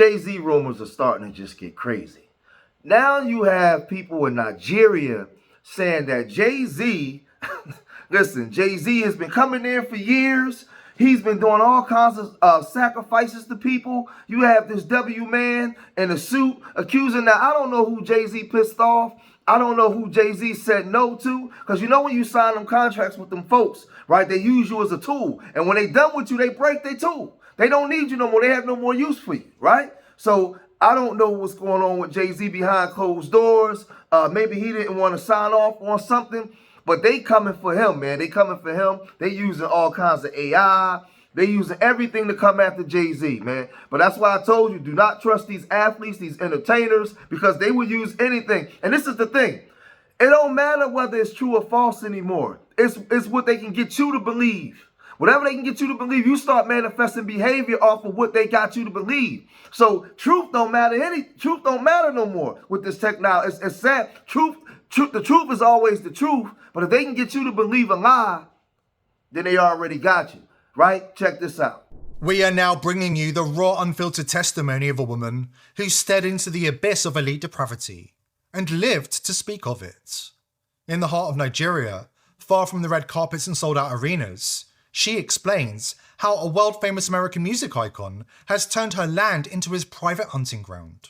Jay-Z rumors are starting to just get crazy. Now you have people in Nigeria saying that Jay-Z, listen, Jay-Z has been coming in for years. He's been doing all kinds of sacrifices to people. You have this W man in a suit accusing that. I don't know who Jay-Z pissed off. I don't know who Jay-Z said no to. Because you know when you sign them contracts with them folks, right, they use you as a tool. And when they done with you, they break their tool. They don't need you no more. They have no more use for you, right? So I don't know what's going on with Jay-Z behind closed doors. Maybe he didn't want to sign off on something. But they coming for him, man. They coming for him. They using all kinds of AI. They using everything to come after Jay-Z, man. But that's why I told you, do not trust these athletes, these entertainers, because they will use anything. And this is the thing. It don't matter whether it's true or false anymore. It's what they can get you to believe. Whatever they can get you to believe, you start manifesting behavior off of what they got you to believe. So truth don't matter. Truth don't matter no more with this technology. It's sad. The truth is always the truth. But if they can get you to believe a lie, then they already got you, right? Check this out. We are now bringing you the raw, unfiltered testimony of a woman who stared into the abyss of elite depravity and lived to speak of it. In the heart of Nigeria, far from the red carpets and sold-out arenas, she explains how a world-famous American music icon has turned her land into his private hunting ground.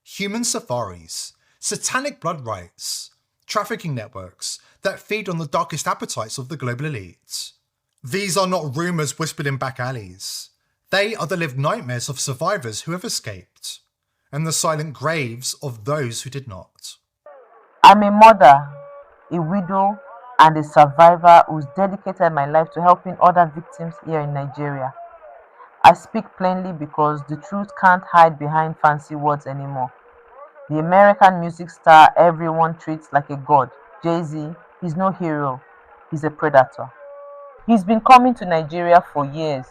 Human safaris, satanic blood rites, trafficking networks that feed on the darkest appetites of the global elite. These are not rumours whispered in back alleys. They are the lived nightmares of survivors who have escaped, and the silent graves of those who did not. I'm a mother, a widow, and a survivor who's dedicated my life to helping other victims here in Nigeria. I speak plainly because the truth can't hide behind fancy words anymore. The American music star everyone treats like a god, Jay-Z, is no hero. He's a predator. He's been coming to Nigeria for years.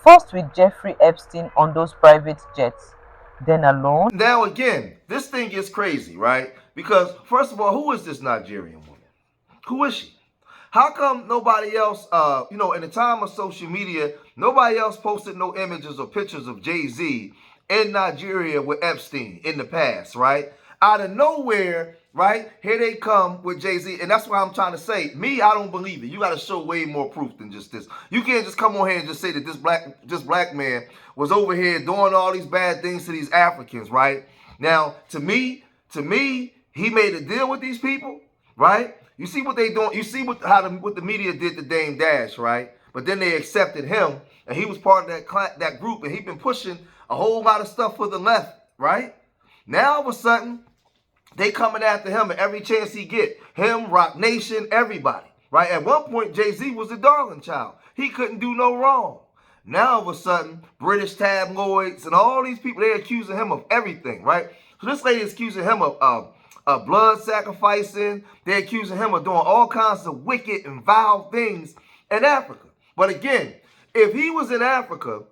First with Jeffrey Epstien on those private jets, then alone. Now again, this thing gets crazy, right? Because first of all, who is this Nigerian woman? Who is she? How come nobody else, in the time of social media, nobody else posted no images or pictures of Jay-Z in Nigeria with Epstien in the past, right? Out of nowhere, right? Here they come with Jay-Z. And that's why I'm trying to say, I don't believe it. You got to show way more proof than just this. You can't just come on here and just say that this black man was over here doing all these bad things to these Africans, right? Now, to me, he made a deal with these people, right? You see what they doing? You see what the media did to Dame Dash, right? But then they accepted him, and he was part of that group, and he's been pushing a whole lot of stuff for the left, right? Now all of a sudden, they coming after him at every chance he get. Him, Roc Nation, everybody, right? At one point, Jay-Z was the darling child. He couldn't do no wrong. Now all of a sudden, British tabloids and all these people, they're accusing him of everything, right? So this lady is accusing him of blood sacrificing. They're accusing him of doing all kinds of wicked and vile things in Africa. But again, if he was in Africa,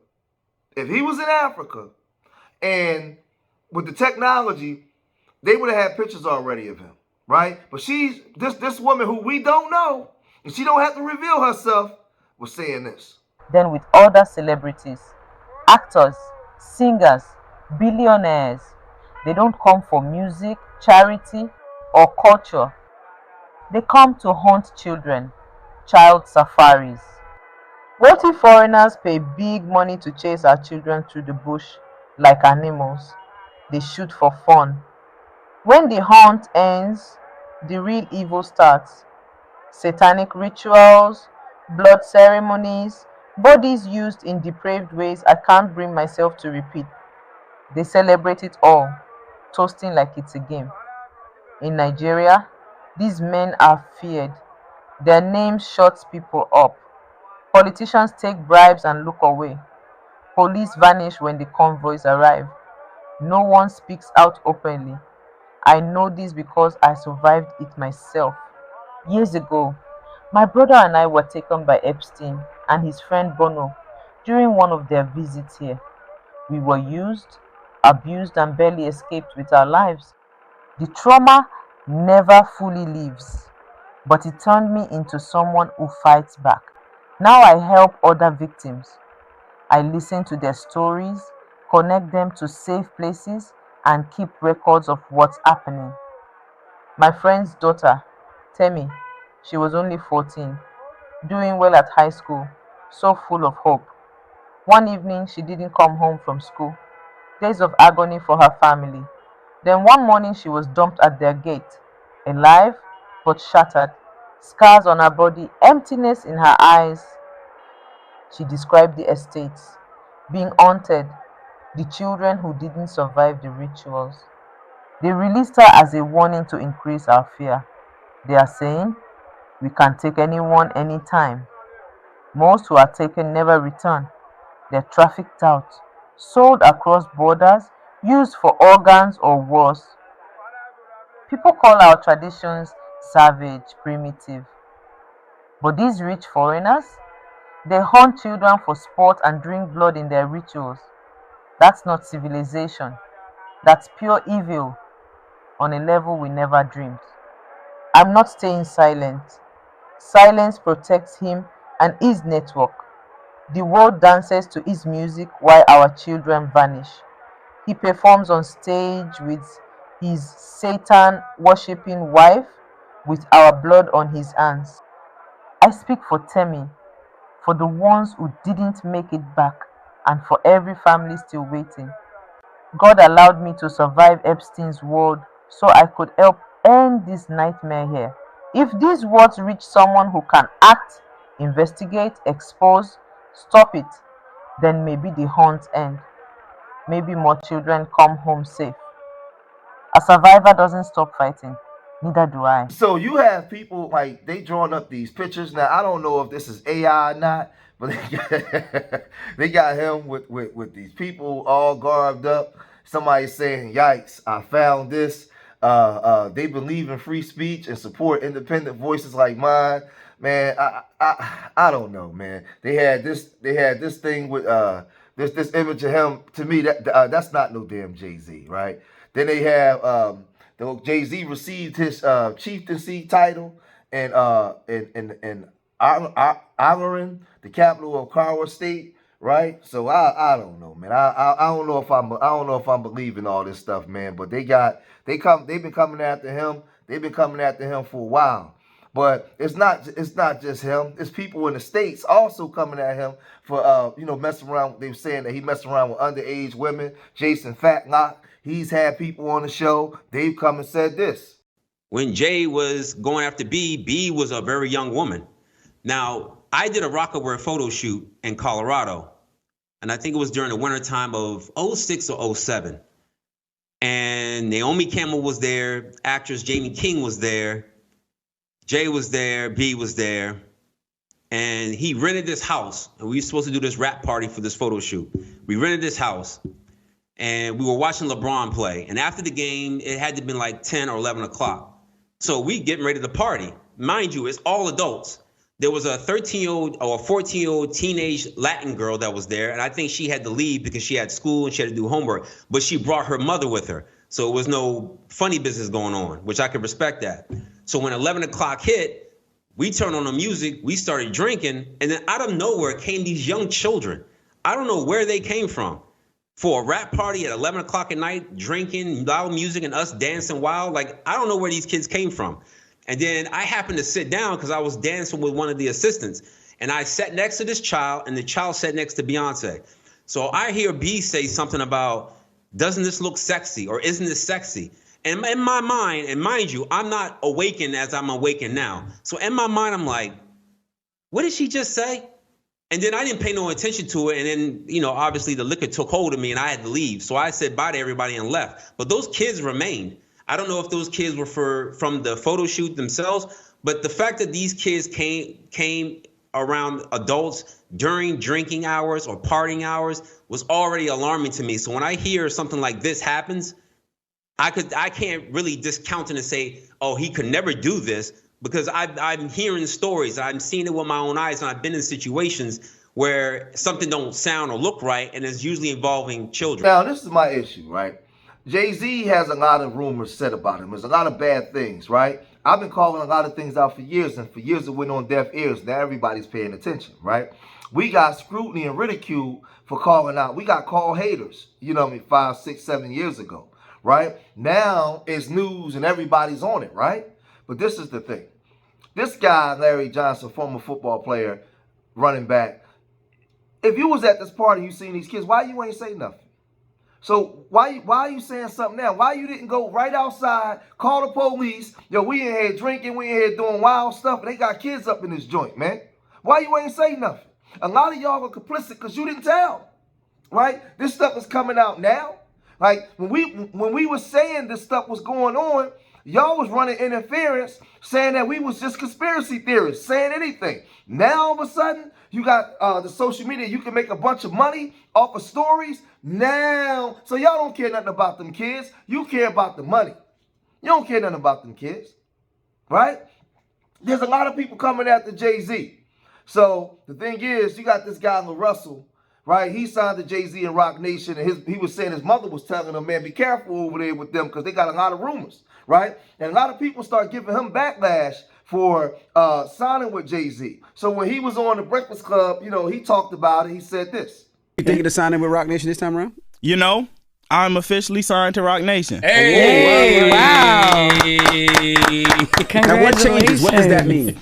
and with the technology, they would have had pictures already of him, right? But she's this woman who we don't know, and she don't have to reveal herself, was saying this. Then with other celebrities, actors, singers, billionaires, they don't come for music, charity, or culture. They come to hunt children, child safaris. Wealthy foreigners pay big money to chase our children through the bush like animals. They shoot for fun. When the hunt ends, the real evil starts. Satanic rituals, blood ceremonies, bodies used in depraved ways I can't bring myself to repeat. They celebrate it all, toasting like it's a game. In Nigeria, these men are feared. Their names shuts people up. Politicians take bribes and look away. Police vanish when the convoys arrive. No one speaks out openly. I know this because I survived it myself. Years ago, my brother and I were taken by Epstien and his friend Bono during one of their visits here. We were used, abused, and barely escaped with our lives. The trauma never fully leaves, but it turned me into someone who fights back. Now I help other victims. I listen to their stories, connect them to safe places, and keep records of what's happening. My friend's daughter, Temi, she was only 14, doing well at high school, so full of hope. One evening, she didn't come home from school. Days of agony for her family. Then one morning, she was dumped at their gate, alive but shattered, scars on her body, emptiness in her eyes. She described the estates being haunted, the children who didn't survive the rituals. They released her as a warning to increase our fear. They are saying, we can take anyone anytime. Most who are taken never return. They're trafficked out, sold across borders, used for organs or worse. People call our traditions savage, primitive. But these rich foreigners, they hunt children for sport and drink blood in their rituals. That's not civilization. That's pure evil on a level we never dreamed. I'm not staying silent. Silence protects him and his network. The world dances to his music while our children vanish. He performs on stage with his Satan worshipping wife with our blood on his hands. I speak for Temi, for the ones who didn't make it back, and for every family still waiting. God allowed me to survive Epstein's world so I could help end this nightmare here. If these words reach someone who can act, investigate, expose, stop it, then maybe the hunt ends. Maybe more children come home safe. A survivor doesn't stop fighting. Neither do I. So you have people like they drawing up these pictures. Now I don't know if this is AI or not, but they got him with these people all garbed up. Somebody saying, "Yikes! I found this." They believe in free speech and support independent voices like mine. Man, I don't know, man. They had this thing with this image of him. To me, that's not no damn Jay-Z, right? Then they have Jay-Z received his chieftaincy title in Ireland, the capital of Kara State, right? So I don't know, man. I don't know if I'm believing all this stuff, man. But they've been coming after him. They've been coming after him for a while. But it's not just him. It's people in the States also coming at him for messing around. They were saying that he messed around with underage women. Jason Fatlock, he's had people on the show. They've come and said this. When Jay was going after B was a very young woman. Now, I did a Rockaware photo shoot in Colorado, and I think it was during the wintertime of 06 or 07. And Naomi Campbell was there, actress Jamie King was there, Jay was there, B was there, and he rented this house. And we were supposed to do this rap party for this photo shoot. We rented this house, and we were watching LeBron play. And after the game, it had to have been like 10 or 11 o'clock. So we getting ready to party. Mind you, it's all adults. There was a 13-year-old or a 14-year-old teenage Latin girl that was there, and I think she had to leave because she had school and she had to do homework. But she brought her mother with her, so it was no funny business going on, which I could respect that. So when 11 o'clock hit, we turned on the music, we started drinking, and then out of nowhere came these young children. I don't know where they came from. For a rap party at 11 o'clock at night, drinking, loud music, and us dancing wild, like, I don't know where these kids came from. And then I happened to sit down because I was dancing with one of the assistants. And I sat next to this child, and the child sat next to Beyonce. So I hear B say something about, doesn't this look sexy, or isn't this sexy? And in my mind, and mind you, I'm not awakened as I'm awakened now. So in my mind, I'm like, what did she just say? And then I didn't pay no attention to it. And then, obviously the liquor took hold of me and I had to leave. So I said bye to everybody and left. But those kids remained. I don't know if those kids were from the photo shoot themselves, but the fact that these kids came around adults during drinking hours or partying hours was already alarming to me. So when I hear something like this happens, I can't really discount it and say, oh, he could never do this, because I'm hearing stories. I'm seeing it with my own eyes, and I've been in situations where something don't sound or look right, and it's usually involving children. Now, this is my issue, right? Jay-Z has a lot of rumors said about him. There's a lot of bad things, right? I've been calling a lot of things out for years, and for years it went on deaf ears. Now everybody's paying attention, right? we got scrutiny and ridicule for calling out. We got call haters, 5, 6, 7 years ago, right? Now it's news and everybody's on it, right? But this is the thing. This guy, Larry Johnson, former football player, running back, if you was at this party, you seen these kids, why you ain't say nothing? So why are you saying something now? Why you didn't go right outside, call the police? Yo, we in here drinking, we in here doing wild stuff, and they got kids up in this joint, man. Why you ain't say nothing? A lot of y'all are complicit because you didn't tell, right? This stuff is coming out now. Like when we were saying this stuff was going on, y'all was running interference, saying that we was just conspiracy theorists, saying anything. Now all of a sudden, you got the social media, you can make a bunch of money off of stories. Now, so y'all don't care nothing about them kids. You care about the money. You don't care nothing about them kids, right? There's a lot of people coming after Jay-Z. So the thing is, you got this guy, Russell, right? He signed to Jay-Z and Roc Nation, and he was saying his mother was telling him, man, be careful over there with them because they got a lot of rumors, right? And a lot of people start giving him backlash for signing with Jay-Z. So when he was on the Breakfast Club, he talked about it. He said this. You thinking of signing with Roc Nation this time around? I'm officially signed to Roc Nation. Hey, wow. Now what changes? What does that mean?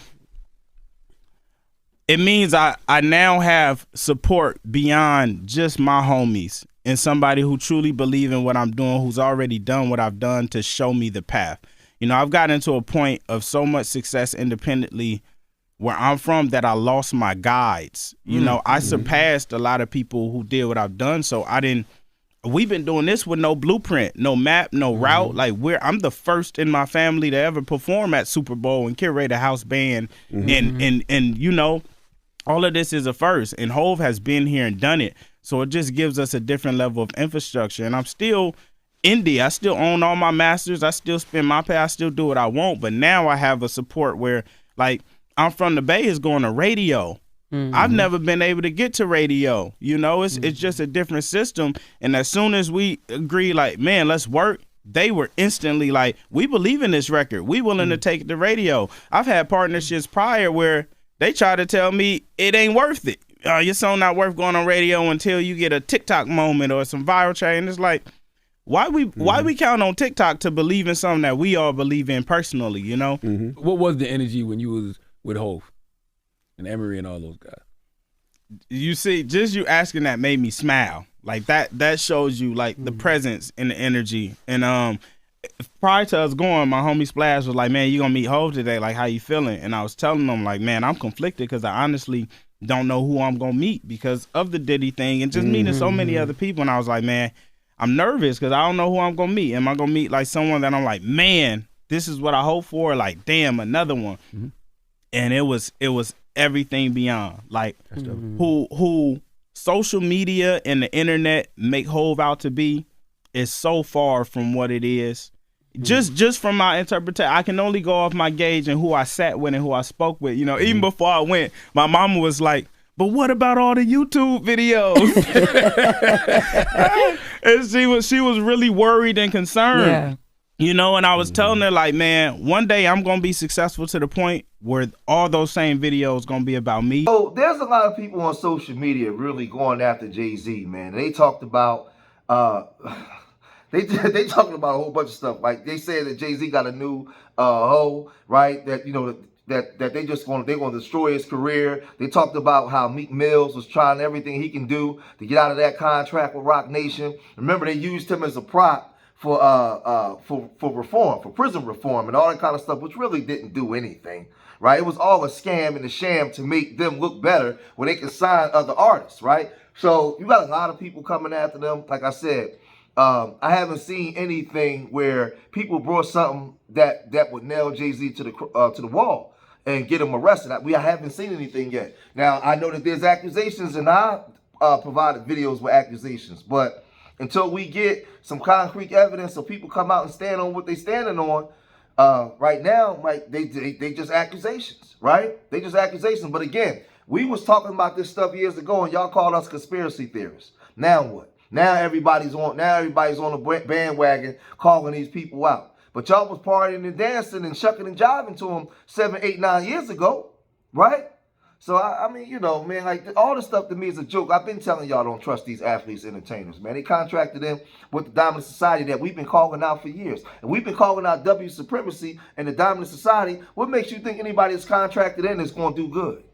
It means I now have support beyond just my homies and somebody who truly believe in what I'm doing, who's already done what I've done to show me the path. I've gotten to a point of so much success independently where I'm from that I lost my guides. I surpassed a lot of people who did what I've done. So we've been doing this with no blueprint, no map, no route. Like I'm the first in my family to ever perform at Super Bowl and curate a house band. And all of this is a first, and Hove has been here and done it. So it just gives us a different level of infrastructure. And I'm still indie. I still own all my masters. I still spend my pay. I still do what I want. But now I have a support where, like, I'm from the Bay is going to radio. I've never been able to get to radio. It's just a different system. And as soon as we agree, like, man, let's work, they were instantly like, we believe in this record. We willing to take it to radio. I've had partnerships prior where they try to tell me it ain't worth it. Your song not worth going on radio until you get a TikTok moment or some viral trend. It's like, why we count on TikTok to believe in something that we all believe in personally, What was the energy when you was with Hove and Emery and all those guys? You see, just you asking that made me smile. Like that shows you like the presence and the energy. And prior to us going, my homie Splash was like, man, you gonna meet Hove today, like how you feeling? And I was telling him like, man, I'm conflicted because I honestly don't know who I'm gonna meet because of the Diddy thing and just meeting so many other people. And I was like, man, I'm nervous because I don't know who I'm gonna meet. Am I gonna meet like someone that I'm like, man, this is what I hope for? Like, damn, another one. And it was everything beyond. Like who social media and the internet make Hove out to be is so far from what it is. Just from my interpretation, I can only go off my gauge and who I sat with and who I spoke with. Even before I went, my mama was like, but what about all the YouTube videos? And she was really worried and concerned. Yeah. And I was telling her like, man, one day I'm gonna be successful to the point where all those same videos gonna be about me. So there's a lot of people on social media really going after Jay-Z, man. They talked about they talking about a whole bunch of stuff. Like they said that Jay-Z got a new hoe, right? That that they're gonna destroy his career. They talked about how Meek Mills was trying everything he can do to get out of that contract with Roc Nation. Remember, they used him as a prop for reform, for prison reform and all that kind of stuff, which really didn't do anything, right? It was all a scam and a sham to make them look better when they can sign other artists, right? So you got a lot of people coming after them. Like I said, I haven't seen anything where people brought something that would nail Jay-Z to the wall and get him arrested. I haven't seen anything yet. Now, I know that there's accusations, and I provided videos with accusations, but until we get some concrete evidence so people come out and stand on what they're standing on, right now, like they just accusations, right? They just accusations. But again, we was talking about this stuff years ago, and y'all called us conspiracy theorists. Now what? Now everybody's on the bandwagon calling these people out. But y'all was partying and dancing and shucking and jiving to them 7, 8, 9 years ago, right? So, I mean, you know, man, like all this stuff to me is a joke. I've been telling y'all don't trust these athletes, entertainers, man. They contracted them with the dominant society that we've been calling out for years. And we've been calling out W supremacy and the dominant society. What makes you think anybody that's contracted in is going to do good?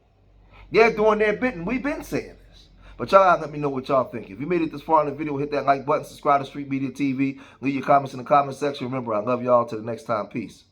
They're doing their bit, and we've been saying this. But y'all gotta let me know what y'all think. If you made it this far in the video, hit that like button, subscribe to Street Media TV, leave your comments in the comment section. Remember, I love y'all. Till the next time, peace.